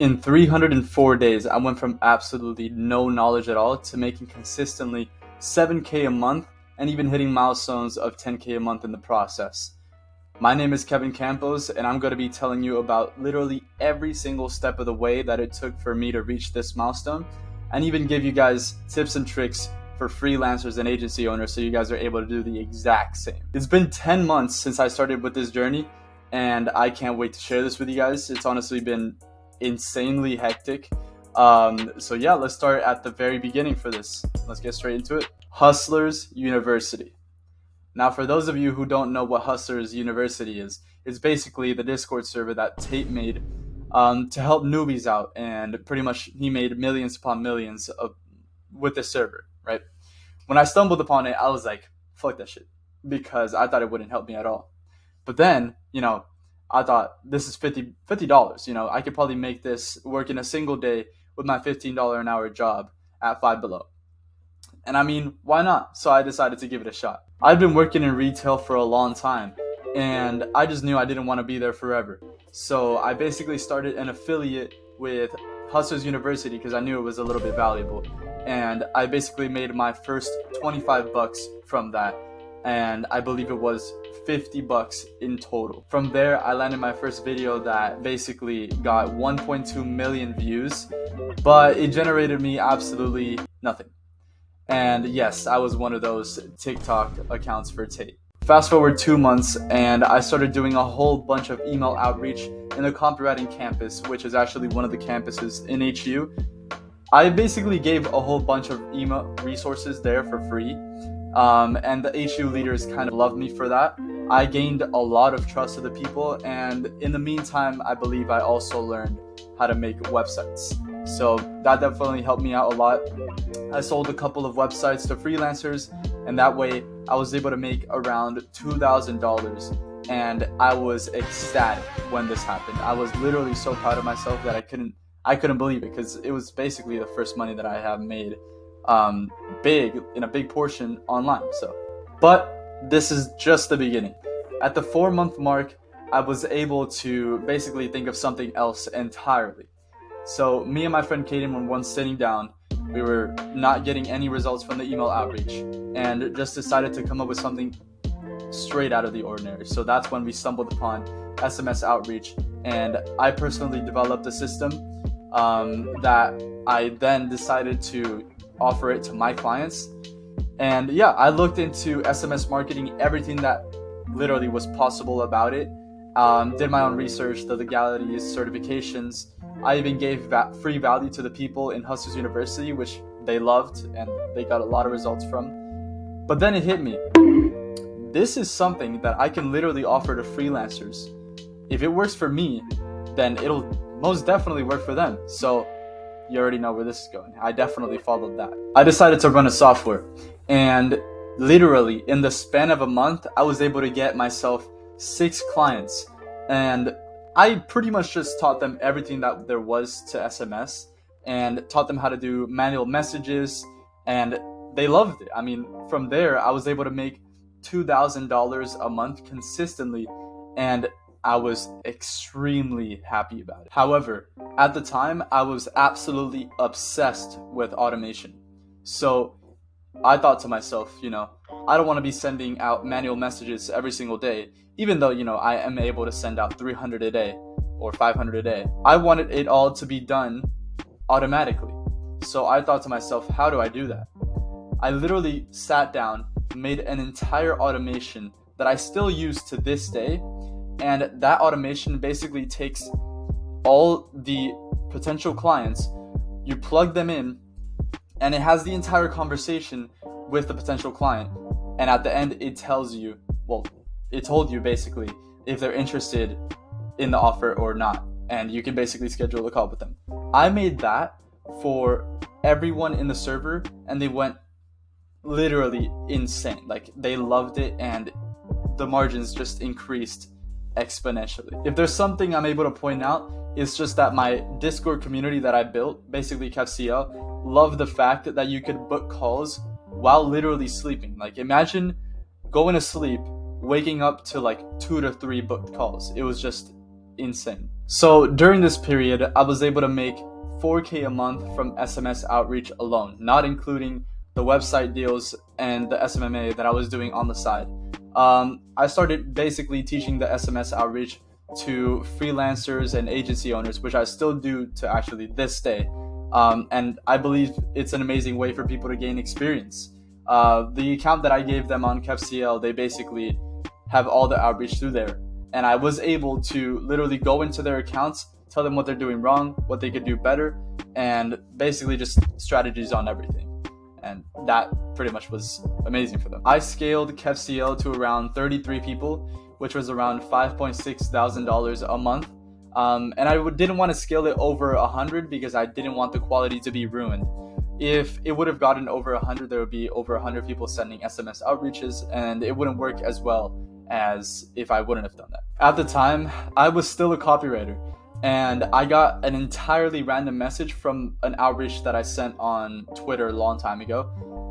In 304 days, I went from absolutely no knowledge at all to making consistently 7K a month and even hitting milestones of 10K a month in the process. My name is Kevin Campos, and I'm going to be telling you about literally every single step of the way that it took for me to reach this milestone, and even give you guys tips and tricks for freelancers and agency owners so you guys are able to do the exact same. It's been 10 months since I started with this journey, and I can't wait to share this with you guys. It's honestly been insanely hectic. So yeah, let's start at the very beginning for this. Let's get straight into it. Hustlers University. Now, for those of you who don't know what Hustlers University is, it's basically the Discord server that Tate made to help newbies out, and pretty much he made millions upon millions with this server, right? When I stumbled upon it, I was like, fuck that shit, because I thought it wouldn't help me at all. But then, I thought, this is $50. I could probably make this work in a single day with my $15 an hour job at Five Below. And I mean, why not? So I decided to give it a shot. I'd been working in retail for a long time, and I just knew I didn't want to be there forever. So I basically started an affiliate with Hustlers University because I knew it was a little bit valuable. And I basically made my first $25 from that. And I believe it was $50 in total. From there, I landed my first video that basically got 1.2 million views, but it generated me absolutely nothing. And yes, I was one of those TikTok accounts for Tate. Fast forward 2 months, and I started doing a whole bunch of email outreach in the Copywriting campus, which is actually one of the campuses in HU. I basically gave a whole bunch of email resources there for free. And the HU leaders kind of loved me for that. I gained a lot of trust of the people, and in the meantime, I believe I also learned how to make websites. So that definitely helped me out a lot. I sold a couple of websites to freelancers, and that way I was able to make around $2,000, and I was ecstatic when this happened. I was literally so proud of myself that I couldn't believe it, because it was basically the first money that I have made in a big portion online. But this is just the beginning. At the 4-month mark, I was able to basically think of something else entirely. So me and my friend Kaden were once sitting down. We were not getting any results from the email outreach, and just decided to come up with something straight out of the ordinary. So that's when we stumbled upon SMS Outreach, and I personally developed a system that I then decided to offer it to my clients. And yeah, I looked into SMS marketing, everything that literally was possible about it. Did my own research, the legalities, certifications. I even gave free value to the people in Hustlers University, which they loved and they got a lot of results from. But then it hit me. This is something that I can literally offer to freelancers. If it works for me, then it'll most definitely work for them. So you already know where this is going. I definitely followed that. I decided to run a software, and literally in the span of a month, I was able to get myself 6 clients, and I pretty much just taught them everything that there was to SMS and taught them how to do manual messages, and they loved it. I mean, from there, I was able to make $2,000 a month consistently, and I was extremely happy about it. However, at the time, I was absolutely obsessed with automation. So I thought to myself, I don't want to be sending out manual messages every single day, even though, I am able to send out 300 a day or 500 a day. I wanted it all to be done automatically. So I thought to myself, how do I do that? I literally sat down, made an entire automation that I still use to this day. And that automation basically takes all the potential clients, you plug them in, and it has the entire conversation with the potential client. And at the end, it tells you, it told you basically if they're interested in the offer or not. And you can basically schedule a call with them. I made that for everyone in the server, and they went literally insane. Like, they loved it, and the margins just increased exponentially. If there's something I'm able to point out, it's just that my Discord community that I built, basically KevCL, loved the fact that you could book calls while literally sleeping. Like, imagine going to sleep, waking up to like 2 to 3 booked calls. It was just insane. So during this period, I was able to make 4K a month from SMS Outreach alone, not including the website deals and the SMMA that I was doing on the side. I started basically teaching the SMS Outreach to freelancers and agency owners, which I still do to actually this day. And I believe it's an amazing way for people to gain experience. The account that I gave them on KevCL, they basically have all the outreach through there. And I was able to literally go into their accounts, tell them what they're doing wrong, what they could do better, and basically just strategies on everything. And that pretty much was amazing for them. I scaled KevCL to around 33 people, which was around $5,600 a month. And I didn't want to scale it over 100 because I didn't want the quality to be ruined. If it would have gotten over 100, there would be over 100 people sending SMS outreaches, and it wouldn't work as well as if I wouldn't have done that. At the time, I was still a copywriter, and I got an entirely random message from an outreach that I sent on Twitter a long time ago.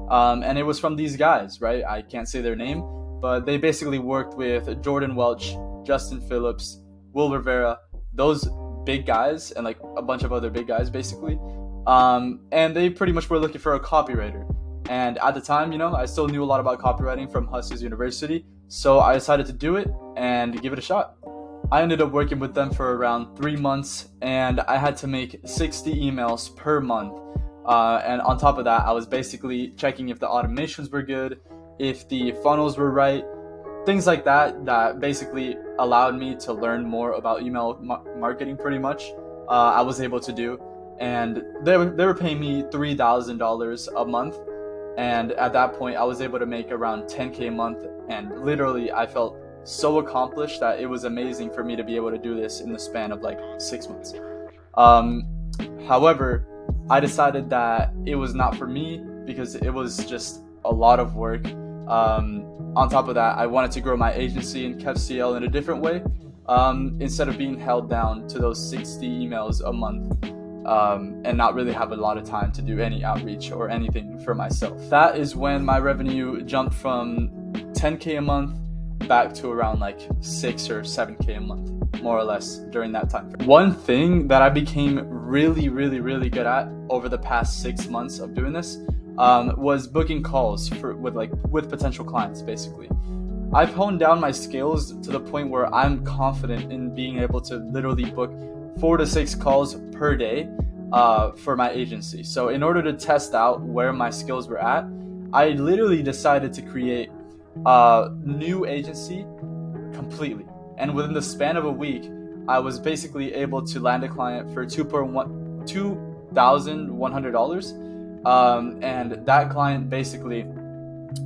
And it was from these guys, right? I can't say their name, but they basically worked with Jordan Welch, Justin Phillips, Will Rivera, those big guys, and like a bunch of other big guys basically. And they pretty much were looking for a copywriter. And at the time, I still knew a lot about copywriting from Hustlers University. So I decided to do it and give it a shot. I ended up working with them for around 3 months, and I had to make 60 emails per month. And on top of that, I was basically checking if the automations were good, if the funnels were right, things like that basically allowed me to learn more about email marketing pretty much. I was able to do. And they were paying me $3,000 a month. And at that point, I was able to make around 10K a month. And literally, I felt so accomplished that it was amazing for me to be able to do this in the span of like 6 months. However, I decided that it was not for me because it was just a lot of work. On top of that, I wanted to grow my agency in KevCL in a different way, instead of being held down to those 60 emails a month. And not really have a lot of time to do any outreach or anything for myself. That is when my revenue jumped from 10K a month back to around like 6 or 7K a month, more or less, during that time frame. One thing that I became really good at over the past 6 months of doing this was booking calls with potential clients, basically. I've honed down my skills to the point where I'm confident in being able to literally book 4 to 6 calls per day for my agency. So in order to test out where my skills were at, I literally decided to create a new agency completely. And within the span of a week, I was basically able to land a client for $2,100. And that client, basically,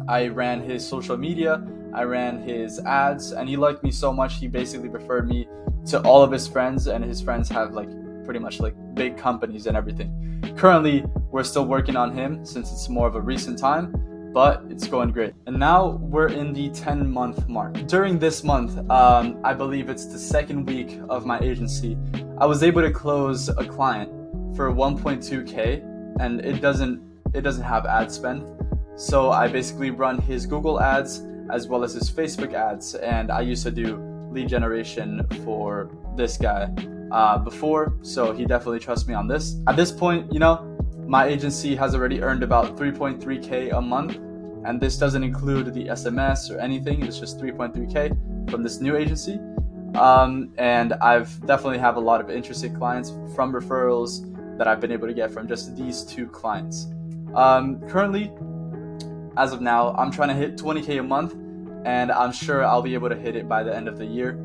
I ran his social media, I ran his ads, and he liked me so much, he basically referred me to all of his friends, and his friends have like pretty much like big companies and everything. Currently, we're still working on him since it's more of a recent time, but it's going great. And now we're in the 10-month mark. During this month, I believe it's the second week of my agency, I was able to close a client for 1.2K, and it doesn't have ad spend. So I basically run his Google ads as well as his Facebook ads, and I used to do lead generation for this guy before, so he definitely trusts me on this. At this point, my agency has already earned about 3.3K a month, and this doesn't include the SMS or anything. It's just 3.3K from this new agency. And I've definitely have a lot of interested clients from referrals that I've been able to get from just these 2 clients. Currently, as of now, I'm trying to hit 20K a month, and I'm sure I'll be able to hit it by the end of the year.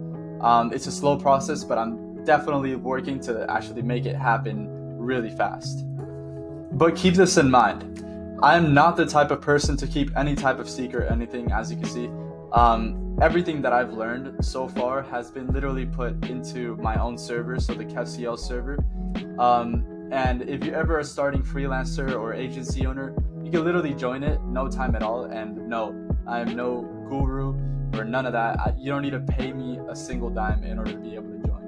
It's a slow process, but I'm definitely working to actually make it happen really fast. But keep this in mind. I'm not the type of person to keep any type of secret or anything, as you can see. Everything that I've learned so far has been literally put into my own server, so the KevCL server. And if you ever are starting freelancer or agency owner, you can literally join it, no time at all. And no, I am no guru or none of that. You don't need to pay me a single dime in order to be able to join.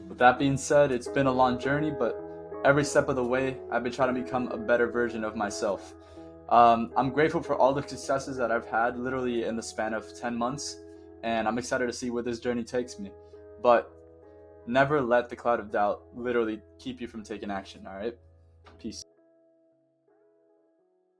With that being said, it's been a long journey, but every step of the way, I've been trying to become a better version of myself. I'm grateful for all the successes that I've had literally in the span of 10 months, and I'm excited to see where this journey takes me. But Never let the cloud of doubt literally keep you from taking action, all right? Peace.